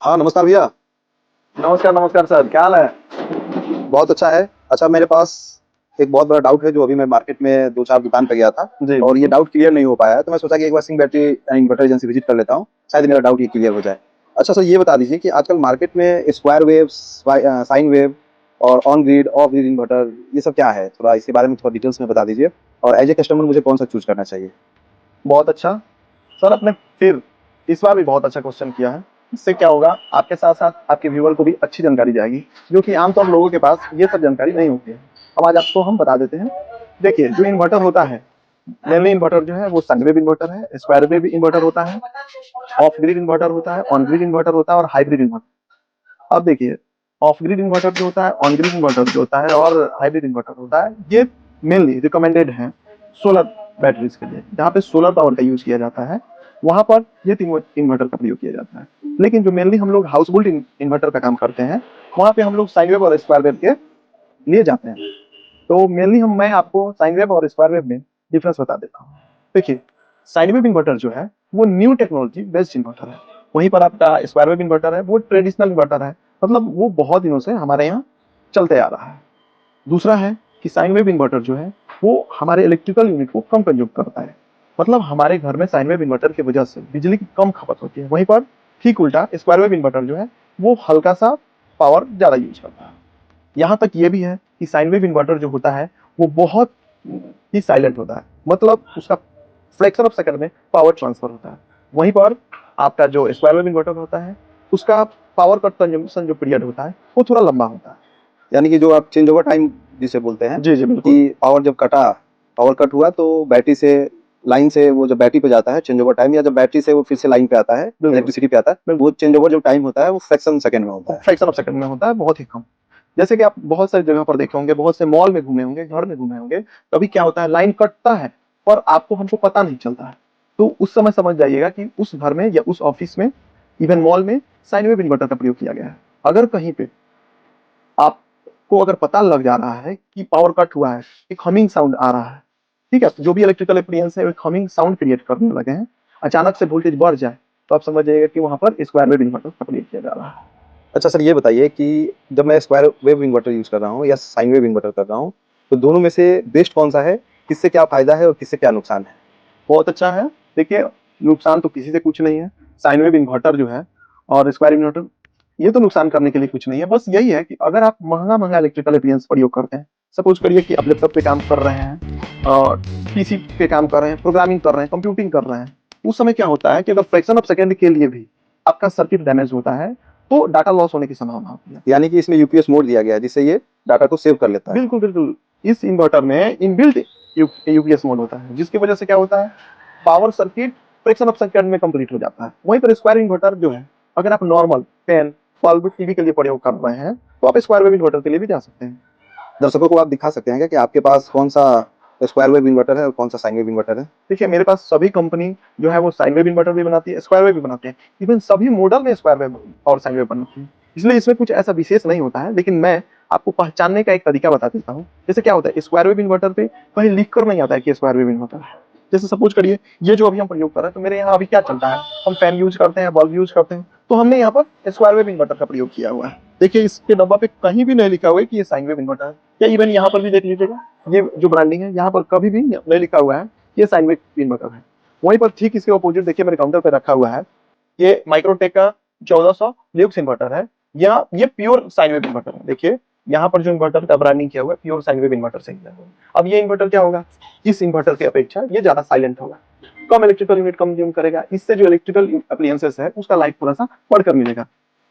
हाँ, नमस्कार भैया। नमस्कार, नमस्कार सर, क्या हाल है? बहुत अच्छा है। अच्छा, मेरे पास एक बहुत बड़ा डाउट है, जो अभी मैं मार्केट में 2-4 दुकान पे गया था जी, और ये बिल्कुल। डाउट क्लियर नहीं हो पाया है, तो मैं सोचा कि एक बार Singh battery inverter agency visit कर लेता हूँ, शायद मेरा डाउट ये क्लियर हो जाए। अच्छा सर, ये बता दीजिए कि आजकल मार्केट में स्क्वायर वेव, साइन वेव और on grid, of grid inverter ये सब क्या है? थोड़ा इसके बारे में थोड़ा डिटेल्स में बता दीजिए और एज़ ए कस्टमर मुझे कौन-सा चूज़ करना चाहिए? बहुत अच्छा। सर आपने फिर इस बार भी बहुत अच्छा क्वेश्चन किया है। इससे क्या होगा, आपके साथ-साथ आपके व्यूअर को भी अच्छी जानकारी जाएगी, जो कि आमतौर लोगों के पास ये सब जानकारी नहीं होती है। अब आज आपको हम बता देते हैं। देखिए, जो इन्वर्टर होता है, मेनली इन्वर्टर जो है वो साइन वेव इन्वर्टर है, स्क्वायर वेव इन्वर्टर होता है, ऑफ ग्रिड इन्वर्टर होता है, ऑन ग्रिड इन्वर्टर होता है और हाइब्रिड इन्वर्टर। अब देखिए, ऑफ ग्रिड इन्वर्टर जो होता है, ऑन ग्रिड इन्वर्टर जो होता है और हाइब्रिड इन्वर्टर होता है, ये मेनली रिकमेंडेड है सोलर बैटरीज के लिए। जहाँ पे सोलर पावर का यूज किया जाता है, वहाँ पर ये तीनों इन्वर्टर का प्रयोग किया जाता है। लेकिन जो मेनली हम लोग हाउस होल्ड इन्वर्टर का काम करते हैं, वहाँ पे हम लोग साइन वेव और स्क्वायर वेव के लिए जाते हैं। तो मेनली मैं आपको साइन वेव और स्क्वायर वेव में डिफरेंस बता देता हूँ। देखिए, साइन वेव इन्वर्टर जो है वो न्यू टेक्नोलॉजी बेस्ड इन्वर्टर है। वहीं पर आपका स्क्वायर वेव इन्वर्टर है वो ट्रेडिशनल इन्वर्टर है, मतलब वो बहुत दिनों से हमारे यहाँ चलते आ रहा है। दूसरा है कि साइन वेव इन्वर्टर जो है वो हमारे इलेक्ट्रिकल यूनिट को कम कंज्यूम करता है, मतलब हमारे घर में साइन वेव इन्वर्टर की वजह से बिजली की कम खपत होती है। वहीं पर ठीक उल्टा स्क्वायर वेव इन्वर्टर जो है वो हल्का सा पावर ज्यादा यूज करता है। यहाँ तक ये भी है कि साइन वेव इन्वर्टर जो होता है वो बहुत ही साइलेंट होता है, मतलब उसका फ्रैक्शन ऑफ सेकंड में पावर ट्रांसफर होता है। वहीं पर आपका जो स्क्वायर वेव इन्वर्टर होता है उसका पावर कट कंजम्पशन जो पीरियड होता है वो थोड़ा लंबा होता है। यानी कि जो आप चेंज ओवर टाइम जिसे बोलते हैं जी जी बिल्कुल। कि पावर कट हुआ तो बैटरी से लाइन से वो जब बैटरी पे जाता है चेंज ओवर टाइम, या जब बैटरी से वो फिर से लाइन पे आता है, बिल्कुल इलेक्ट्रिसिटी पे आता है, बिल्कुल। वो चेंज ओवर जो टाइम होता है वो फ्रैक्शन सेकंड में होता है। फ्रैक्शन ऑफ सेकंड में होता है, बहुत ही कम। जैसे कि आप बहुत सारी जगह पर देखे होंगे, बहुत से मॉल में घूमे होंगे, घर में घूमे होंगे, कभी क्या होता है लाइन कटता है पर आपको हमको पता नहीं चलता है। तो उस समय समझ जाइएगा कि उस घर में या उस ऑफिस में, इवन मॉल में साइन वेव इन्वर्टर का प्रयोग किया गया है। अगर कहीं पे आपको अगर पता लग जा रहा है कि पावर कट हुआ है, एक हमिंग साउंड आ रहा है, ठीक है, जो भी इलेक्ट्रिकल एप्लायंस है एक हमिंग साउंड क्रिएट करने लगे हैं, अचानक से वोल्टेज बढ़ जाए, तो आप समझ जाइएगा कि वहां पर स्क्वायर वेव इन्वर्टर का प्रयोग किया जा रहा है। अच्छा सर, ये बताइए कि जब मैं स्क्वायर वेव इन्वर्टर यूज़ कर रहा हूँ या साइन वेव इन्वर्टर कर रहा हूँ, तो दोनों में से बेस्ट कौन-सा है? किससे क्या फ़ायदा है और किससे क्या नुकसान है? बहुत अच्छा है। देखिए, नुकसान तो किसी से कुछ नहीं है। साइन वेव इन्वर्टर जो है और स्क्वायर इन्वर्टर, ये तो नुकसान करने के लिए कुछ नहीं है। बस यही है कि अगर आप महँगा-महँगा इलेक्ट्रिकल एप्लायंस प्रयोग करते हैं, सपोज़ करिए कि आप लैपटॉप पे काम कर रहे हैं और पीसी पे काम कर रहे हैं, प्रोग्रामिंग कर रहे हैं, कंप्यूटिंग कर रहे हैं, उस समय क्या होता है कि अगर फ्रैक्शन ऑफ सेकंड के लिए भी आपका सर्किट डैमेज होता है, तो डाटा लॉस होने की संभावना होती है। यानी कि इसमें यूपीएस मोड दिया गया है, जिससे ये डाटा को सेव कर लेता है। बिल्कुल, बिल्कुल। इस इन्वर्टर में इनबिल्ट यूपीएस मोड होता है, जिसकी वजह से क्या होता है, power circuit fraction of second में कंप्लीट हो जाता है। वहीं पर स्क्वायर इन्वर्टर जो है, अगर आप नॉर्मल फैन, बल्ब, टीवी के लिए प्रयोग कर रहे हैं, तो आप स्क्वायर वेव इन्वर्टर के लिए भी जा सकते हैं। दर्शकों को आप दिखा सकते हैं क्या कि आपके पास कौन-सा स्क्वायर वेव इन्वर्टर है और कौन-सा साइन वेव इन्वर्टर है? देखिए, मेरे पास सभी कंपनी जो है वो साइन वेव इन्वर्टर भी बनाती है, स्क्वायर वेव भी बनाते हैं। इवन सभी मॉडल में स्क्वायर वेव और साइन वेव बनाती है। इसलिए इसमें कुछ ऐसा विशेष नहीं होता है, लेकिन मैं आपको पहचानने का एक तरीका बता देता हूँ। जैसे क्या होता है, स्क्वायर वेव इन्वर्टर पे कहीं लिख कर नहीं आता है कि स्क्वायर वेव इन्वर्टर है। जैसे सपोज करिए, ये जो अभी हम प्रयोग कर रहे हैं, तो मेरे यहाँ अभी क्या चलता है, हम फैन यूज करते हैं, बल्ब यूज करते हैं, तो हमने यहाँ पर स्क्वायर वेव इन्वर्टर का प्रयोग किया हुआ है। देखिए, इसके डब्बा पे कहीं भी नहीं लिखा हुआ है कि ये साइन वेव इन्वर्टर है, या इवन यहाँ पर भी देख लीजिएगा, ये जो ब्रांडिंग है यहाँ पर कभी भी नहीं लिखा हुआ है ये साइन वेव इन्वर्टर है। वहीं पर ठीक इसके अपोजिट देखिए, मेरे काउंटर पे रखा हुआ है, ये माइक्रोटेक का 1400 ल्यूक्स इन्वर्टर है, या ये प्योर साइन वेव इन्वर्टर है। देखिए, यहाँ पर जो इन्वर्टर का ब्रांडिंग किया हुआ है, प्योर साइन वेव इन्वर्टर से किया हुआ है। अब ये इन्वर्टर क्या होगा, इस इन्वर्टर की अपेक्षा ये ज्यादा साइलेंट होगा, कम इलेक्ट्रिकल यूनिट कंज्यूम करेगा, इससे जो इलेक्ट्रिकल अप्लायंसेस है उसका लाइफ थोड़ा सा बढ़कर मिलेगा।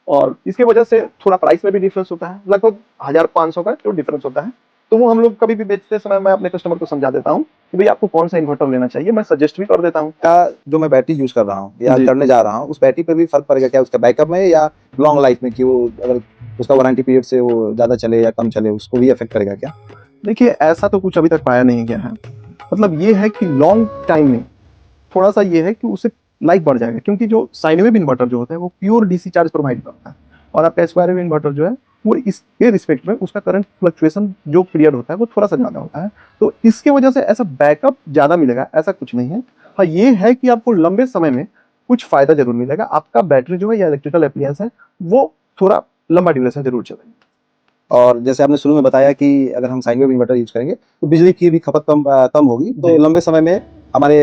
और इसके वजह से थोड़ा प्राइस में भी डिफरेंस होता है, लगभग 1500 का जो डिफरेंस होता है। तो वो हम लोग कभी भी बेचते समय मैं अपने कस्टमर को समझा देता हूँ कि भाई आपको कौन सा इन्वर्टर लेना चाहिए, मैं सजेस्ट भी कर देता हूँ। का जो मैं बैटरी यूज़ कर रहा हूँ या जी। करने जा रहा हूँ, उस बैटरी पे भी फ़र्क पड़ेगा क्या उसका बैकअप में, या लॉन्ग लाइफ में, कि वो अगर उसका वारंटी पीरियड से वो ज़्यादा चले या कम चले, उसको भी अफ़ेक्ट करेगा क्या? देखिए, ऐसा तो कुछ अभी तक पाया नहीं गया है। मतलब ये है कि लॉन्ग टाइम में थोड़ा-सा ये है कि उससे लाइफ बढ़ जाएगा, क्योंकि जो साइन वेव इन्वर्टर जो होता है वो प्योर डीसी चार्ज प्रोवाइड करता है, और आपका स्क्वायर वेव इन्वर्टर जो है वो इसके रिस्पेक्ट में उसका करंट फ्लक्चुएशन जो पीरियड होता है वो थोड़ा-सा ज़्यादा होता है। तो इसके वजह से ऐसा बैकअप ज़्यादा मिलेगा, ऐसा कुछ नहीं है। हाँ, ये है कि आपको लंबे समय में कुछ फायदा जरूर मिलेगा। आपका बैटरी जो है या इलेक्ट्रिकल अप्लायंस है वो थोड़ा लंबा ड्यूरेशन जरूर चलेगी। और जैसे आपने शुरू में बताया कि अगर हम साइन वेव इन्वर्टर यूज करेंगे तो बिजली की भी खपत कम होगी, तो जी। लंबे समय में हमारे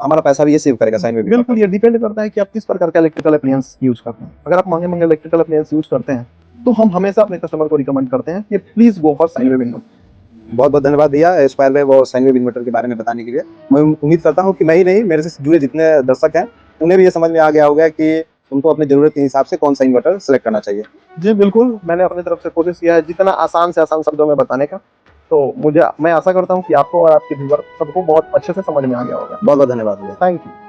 हमारा पैसा भी ये सेव करेगा साइन वेव बिल्कुल, ये डिपेंड करता है कि आप किस प्रकार का इलेक्ट्रिकल अप्लायंस यूज करते हैं। अगर आप महंगे-महंगे इलेक्ट्रिकल अप्लायंस यूज करते हैं, तो हम हमेशा अपने कस्टमर को रिकमेंड करते हैं कि please go for sine wave inverter. बहुत बहुत धन्यवाद भैया स्क्वायर वेव और साइन वेव इन्वर्टर के बारे में बताने के लिए। मैं उम्मीद करता हूँ कि मैं ही नहीं, मेरे से जुड़े जितने दर्शक हैं उन्हें भी ये समझ में आ गया होगा कि उनको अपनी जरूरत के हिसाब से कौन सा इन्वर्टर सेलेक्ट करना चाहिए। जी बिल्कुल, मैंने अपनी तरफ से कोशिश किया है जितना आसान से आसान शब्दों में बताने का। तो मैं आशा करता हूँ कि आपको और आपके व्यूअर सबको बहुत अच्छे से समझ में आ गया होगा। बहुत बहुत धन्यवाद भैया। Thank you.